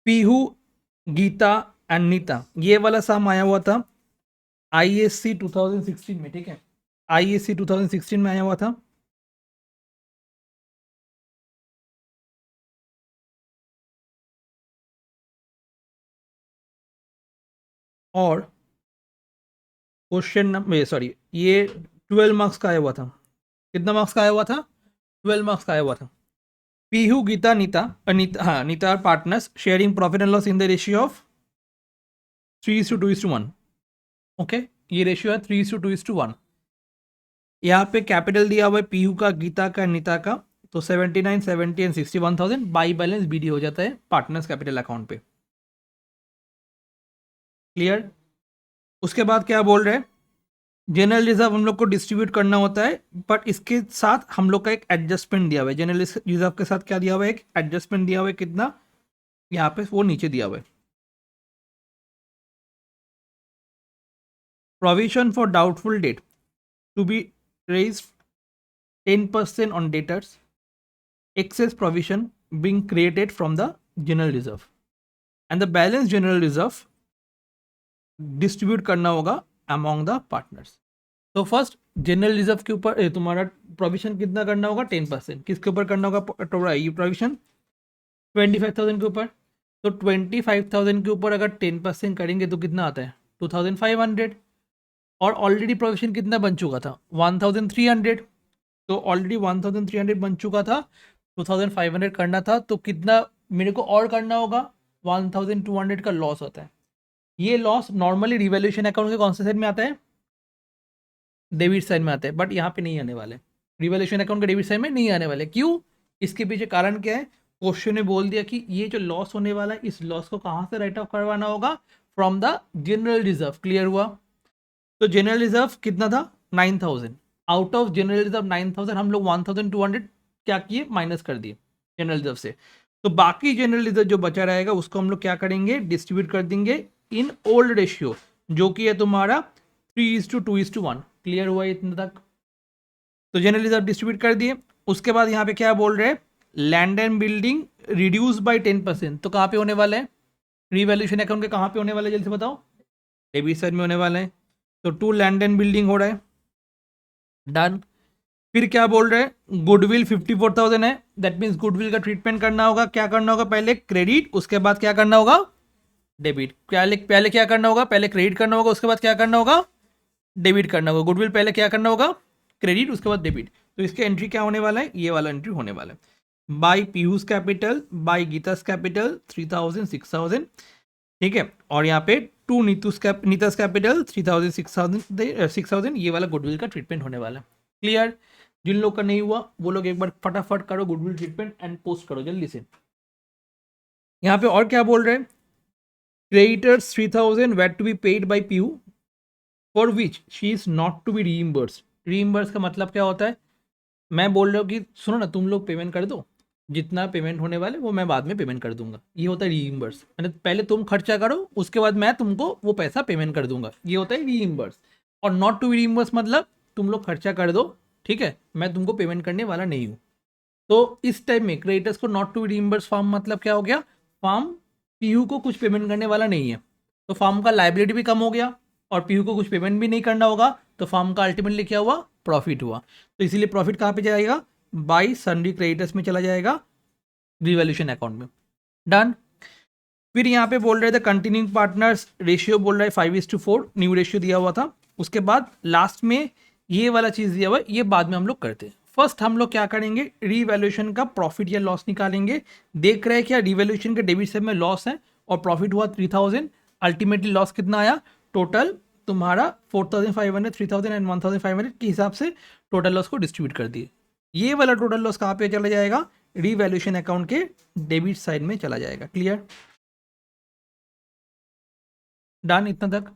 Pihu, Gita and Nita, ये वाला सम आया हुआ था आईएससी 2016 में, ठीक है, आईएससी 2016 में आया हुआ था। और क्वेश्चन नंबर, सॉरी, ये 12 मार्क्स का आया हुआ था। कितना मार्क्स का आया हुआ था? 12 मार्क्स का आया हुआ था। पीहू, गीता, नीता, नीता, हाँ, Nita are partners sharing profit and loss in the ratio of 3:2:1। Okay, ये रेशियो है 3:2:1। यहाँ पे कैपिटल दिया हुआ है पीयू का, गीता का, नीता का, तो 79, 70 एंड 61,000 बाई बैलेंस बीडी हो जाता है पार्टनर्स कैपिटल अकाउंट पे। क्लियर? उसके बाद क्या बोल रहे हैं, जनरल रिजर्व हम लोग को डिस्ट्रीब्यूट करना होता है, बट इसके साथ हम लोग का एक एडजस्टमेंट दिया हुआ है। जनरल रिजर्व के साथ क्या दिया हुआ है? एक एडजस्टमेंट दिया हुआ है। कितना? यहाँ पे वो नीचे दिया हुआ है, provision for doubtful debt to be raise 10% on debtors, excess provision being created from the general reserve and the balance general reserve distribute करना होगा अमॉन्ग द पार्टनर्स। तो फर्स्ट जनरल रिजर्व के ऊपर तुम्हारा प्रोविजन कितना करना होगा? 10%। किसके ऊपर करना होगा ये प्रोविजन? 25,000 के ऊपर। तो 25,000 के ऊपर अगर 10% करेंगे तो कितना आता है? 2,500। और ऑलरेडी प्रोविजन कितना बन चुका था? 1,300। तो ऑलरेडी 1,300 बन चुका था, 2,500 करना था, तो कितना मेरे को और करना होगा? 1,200 का लॉस होता है। ये लॉस नॉर्मली रिवैल्यूएशन अकाउंट के कौन से साइड में आता है? डेबिट साइड में आता है, बट यहाँ पे नहीं आने वाले। रिवैल्यूएशन अकाउंट के डेबिट साइड में नहीं आने वाले। क्यों? इसके पीछे कारण क्या है? क्वेश्चन ने बोल दिया कि ये जो लॉस होने वाला है, इस लॉस को कहाँ से राइट ऑफ करवाना होगा? From the general reserve. Clear हुआ? तो जनरल रिजर्व कितना था? 9,000। आउट ऑफ जनरल रिजर्व 9,000 हम लोग 1,200 क्या किए? माइनस कर दिए जनरल रिजर्व से। तो बाकी जनरल रिजर्व जो बचा रहेगा उसको हम लोग क्या करेंगे? डिस्ट्रीब्यूट कर देंगे इन ओल्ड रेशियो, जो कि है तुम्हारा 3:2:1। क्लियर हुआ इतना तक? तो जनरल रिजर्व डिस्ट्रीब्यूट कर दिए। उसके बाद यहाँ पे क्या बोल रहे हैं? Land and building reduce by 10%। तो कहाँ पे होने वाला है? रिवैल्यूएशन अकाउंट के कहाँ पे होने वाला है? जल्दी से बताओ। डेबिट साइड में होने वाला है। तो 2 लैंड एंड बिल्डिंग हो रहा है, डन। फिर क्या बोल रहे हैं? गुडविल 54,000 है, दैट मीन्स गुडविल का ट्रीटमेंट करना होगा। क्या करना होगा? पहले क्रेडिट, उसके बाद क्या करना होगा? डेबिट। पहले पहले क्या करना होगा? पहले क्रेडिट करना होगा, उसके बाद क्या करना होगा? डेबिट करना होगा। गुडविल पहले क्या करना होगा? क्रेडिट, उसके बाद डेबिट। तो इसके एंट्री क्या होने वाला है? ये वाला एंट्री होने वाला है। By Piyush capital, by Geeta's capital 3,000, 6,000, ठीक है। और यहाँ पे टू नीतास कैपिटल 3,000, 6,000, ये वाला गुडविल का ट्रीटमेंट होने वाला है। क्लियर? जिन लोग का नहीं हुआ वो लोग एक बार फटाफट करो गुडविल ट्रीटमेंट एंड पोस्ट करो जल्दी से। यहाँ पे और क्या बोल रहे हैं? Creditors 3,000 were to be paid by PU for which she is not to be reimbursed। Reimburse का मतलब क्या होता है? मैं बोल रहा हूँ कि सुनो ना, तुम लोग पेमेंट कर दो, जितना पेमेंट होने वाले वो मैं बाद में पेमेंट कर दूंगा। ये होता है रीइम्बर्स, मैंने पहले तुम खर्चा करो, उसके बाद मैं तुमको वो पैसा पेमेंट कर दूंगा। ये होता है रीइम्बर्स। और नॉट टू बी रीइम्बर्स मतलब तुम लोग खर्चा कर दो, ठीक है, मैं तुमको पेमेंट करने वाला नहीं हूँ। तो इस टाइम में क्रेडिटर्स को not to be reimburse firm मतलब क्या हो गया? फार्म पीयू को कुछ पेमेंट करने वाला नहीं है, तो फार्म का लाइबिलिटी भी कम हो गया और पीयू को कुछ पेमेंट भी नहीं करना होगा, तो फार्म का अल्टीमेटली क्या हुआ? प्रॉफिट हुआ। तो इसीलिए प्रॉफिट कहाँ पे जाएगा? बाई सन्ड्री क्रेडिटर्स में चला जाएगा, रिवैल्यूएशन अकाउंट में। डन। फिर यहाँ पे बोल रहे थे कंटिन्यूइंग पार्टनर्स रेशियो बोल रहा है 5:4, न्यू रेशियो दिया हुआ था। उसके बाद लास्ट में ये वाला चीज़ दिया हुआ है, ये बाद में हम लोग करते हैं। फर्स्ट हम लोग क्या करेंगे? रीवैल्यूएशन का प्रॉफिट या लॉस निकालेंगे। देख रहे हैं क्या रिवैल्यूएशन के डेबिट साइड में लॉस है और प्रॉफिट हुआ 3,000। अल्टीमेटली लॉस कितना आया? टोटल तुम्हारा 4,500, 3,000 एंड 1,500 के हिसाब से टोटल लॉस को डिस्ट्रीब्यूट कर दिए। ये वाला टोटल लॉस कहाँ पे चला जाएगा? रीवैल्यूएशन अकाउंट के डेबिट साइड में चला जाएगा। क्लियर? डन इतना तक।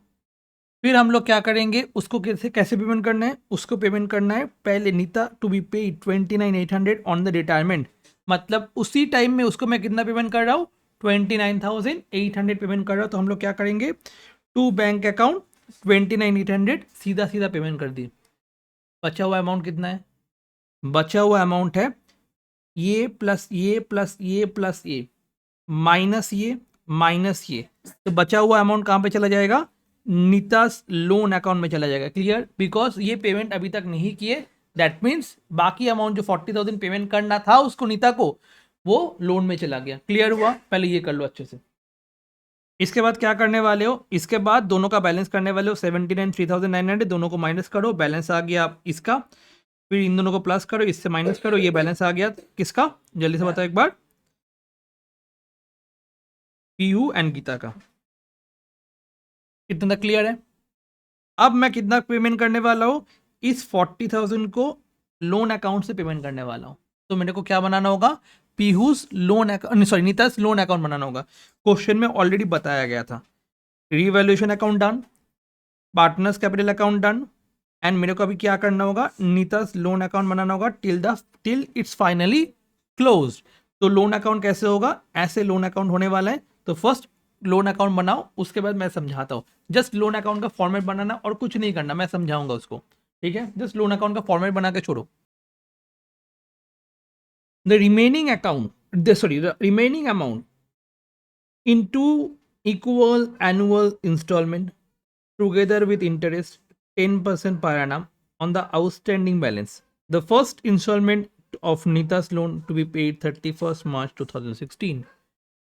फिर हम लोग क्या करेंगे? उसको कैसे कैसे पेमेंट करना है? उसको पेमेंट करना है पहले Nita to be paid 29,800 on the retirement. मतलब उसी टाइम में उसको मैं कितना पेमेंट कर रहा हूँ? 29,800 पेमेंट कर रहा हूँ। तो हम लोग क्या करेंगे? टू बैंक अकाउंट 29,800 सीधा सीधा पेमेंट कर दी। बचा हुआ अमाउंट कितना है? बचा हुआ अमाउंट है ये प्लस ये प्लस ये प्लस ये माइनस ये माइनस ये, तो बचा हुआ अमाउंट कहाँ पे चला जाएगा, नीतास लोन अकाउंट में चला जाएगा। क्लियर, बिकॉज ये पेमेंट अभी तक नहीं किए, दैट मीन्स बाकी अमाउंट जो 40,000 पेमेंट करना था उसको नीता को, वो लोन में चला गया। क्लियर हुआ, पहले ये कर लो अच्छे से। इसके बाद क्या करने वाले हो, इसके बाद दोनों का बैलेंस करने वाले हो, 79 3,900 दोनों को माइनस करो, बैलेंस आ गया इसका, फिर इन दोनों को प्लस करो, इससे माइनस करो, ये बैलेंस आ गया किसका, जल्दी से बताओ एक बार, पीयू एंड गीता का। कितना क्लियर है। अब मैं कितना पेमेंट करने वाला हूँ, इस 40,000 को लोन अकाउंट से पेमेंट करने वाला हूँ। तो मेरे को क्या बनाना होगा, Piyush loan account, sorry Neeta's loan account बनाना होगा। क्वेश्चन में ऑलरेडी बताया गया था, revaluation account done, partners capital account done, and मेरे को अभी क्या करना होगा, नीतास लोन अकाउंट बनाना होगा टिल इट्स फाइनली क्लोज। तो लोन अकाउंट कैसे होगा, ऐसे लोन अकाउंट होने वाला है। तो फर्स्ट लोन अकाउंट बनाओ, उसके बाद मैं समझाता हूँ। जस्ट लोन अकाउंट का फॉर्मेट बनाना और कुछ नहीं करना, मैं समझाऊंगा उसको, ठीक है। जस्ट लोन अकाउंट का फॉर्मेट बना के छोड़ो। The remaining account, the remaining amount into equal annual installment together with interest 10% per annum on the outstanding balance. The first installment of Nita's loan to be paid 31st March 2016.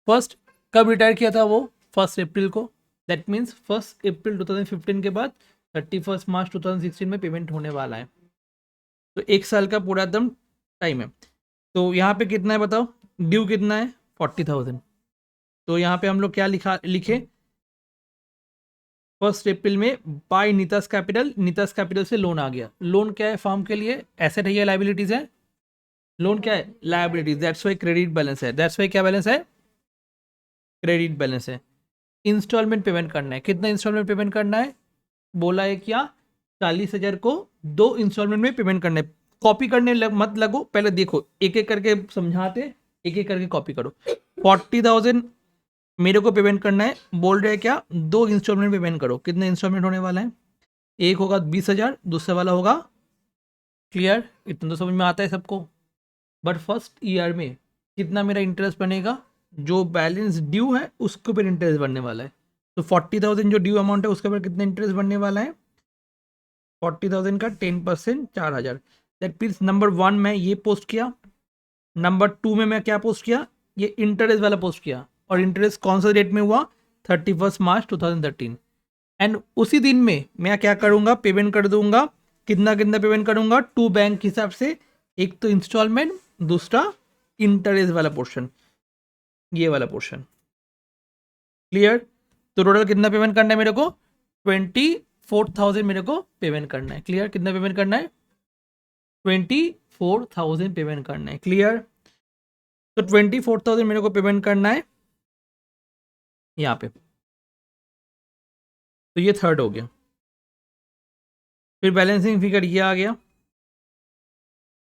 First कब retire किया था वो, 1 अप्रैल को, that means 1 अप्रैल 2015 के बाद 31 मार्च 2016 में payment होने वाला है। तो 1 साल का पूरा एकदम टाइम है। तो यहाँ पे कितना है बताओ, ड्यू कितना है, 40,000। तो यहाँ पे हम लोग क्या लिखे 1 अप्रैल में bye Nita's capital, Nita's capital से लोन आ गया। लोन क्या है फर्म के लिए, एसेट है या लाइबिलिटीज है, लोन क्या है, liabilities, that's why credit balance है, दैट्स वाई क्या बैलेंस है, क्रेडिट बैलेंस है। इंस्टॉलमेंट पेमेंट करना है, कितना इंस्टॉलमेंट पेमेंट करना है, बोला है क्या, 40,000 को 2 इंस्टॉलमेंट में पेमेंट करना है। कॉपी करने मत लगो, पहले देखो एक एक करके समझाते, एक एक करके कॉपी करो। 40,000 मेरे को पेमेंट करना है, बोल रहे हैं क्या, 2 इंस्टॉलमेंट पेमेंट करो। कितने इंस्टॉलमेंट होने वाला है, एक होगा 20,000, दूसरा वाला होगा, क्लियर, इतना तो समझ में आता है सबको। बट फर्स्ट ईयर में कितना मेरा इंटरेस्ट बनेगा, जो बैलेंस ड्यू है उसके ऊपर इंटरेस्ट बनने वाला है। तो 40,000 जो ड्यू अमाउंट है उसके ऊपर कितना इंटरेस्ट बनने वाला है, 40,000 का 10% 4,000। दैट मीन्स नंबर 1 में ये पोस्ट किया, नंबर 2 में मैं क्या पोस्ट किया, ये इंटरेस्ट वाला पोस्ट किया। और इंटरेस्ट कौन सा डेट में हुआ, 31 मार्च 2013। एंड उसी दिन में मैं क्या करूंगा, पेमेंट कर दूंगा। कितना कितना पेमेंट करूंगा, 2 बैंक के हिसाब से, एक तो इंस्टॉलमेंट, दूसरा इंटरेस्ट वाला पोर्शन, ये वाला पोर्शन। क्लियर। तो टोटल कितना पेमेंट करना है मेरे को, 24,000 मेरे को पेमेंट करना है। क्लियर, कितना पेमेंट करना है, 24,000 पेमेंट करना है। क्लियर। तो 24,000 मेरे को पेमेंट करना है यहाँ पे। तो ये थर्ड हो गया। फिर बैलेंसिंग फिगर ये आ गया,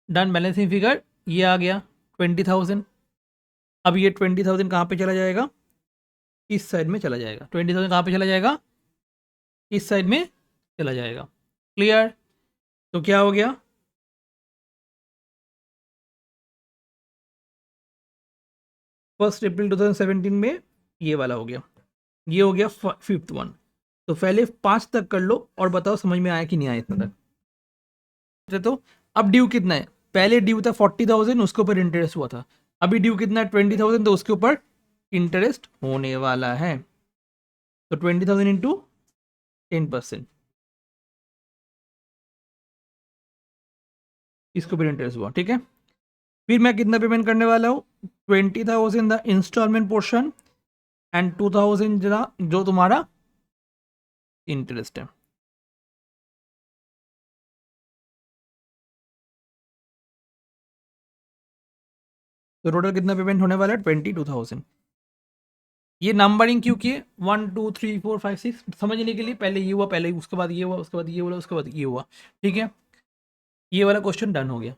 डन। बैलेंसिंग फिगर ये आ गया 20,000। अब ये 20,000 कहाँ पे चला जाएगा, इस साइड में चला जाएगा। 20,000 कहाँ पे चला जाएगा, इस साइड में चला जाएगा। क्लियर। तो क्या हो गया, फर्स्ट अप्रैल 2017 में ये वाला हो गया, ये हो गया 5th वन। तो पहले 5 तक कर लो और बताओ समझ में आया कि नहीं आया इतना तक। तो अब ड्यू कितना है, पहले ड्यू था 40,000, उसके ऊपर इंटरेस्ट हुआ था। अभी ड्यू कितना है, 20,000, तो उसके ऊपर इंटरेस्ट होने वाला है। तो 20,000 इंटू 10%, इसके ऊपर इंटरेस्ट हुआ, ठीक है। फिर मैं कितना पेमेंट करने वाला हूँ, 20,000 द इंस्टॉलमेंट पोर्शन एंड 2,000 जो तुम्हारा इंटरेस्ट है। तो टोटल कितना पेमेंट होने वाला है, 22,000। ये नंबरिंग क्यों किए, 1 2 3 4 5 6 समझने के लिए। पहले ये हुआ, पहले उसके बाद ये हुआ, उसके बाद ये हुआ, उसके बाद ये हुआ, ठीक है। ये वाला क्वेश्चन डन हो गया।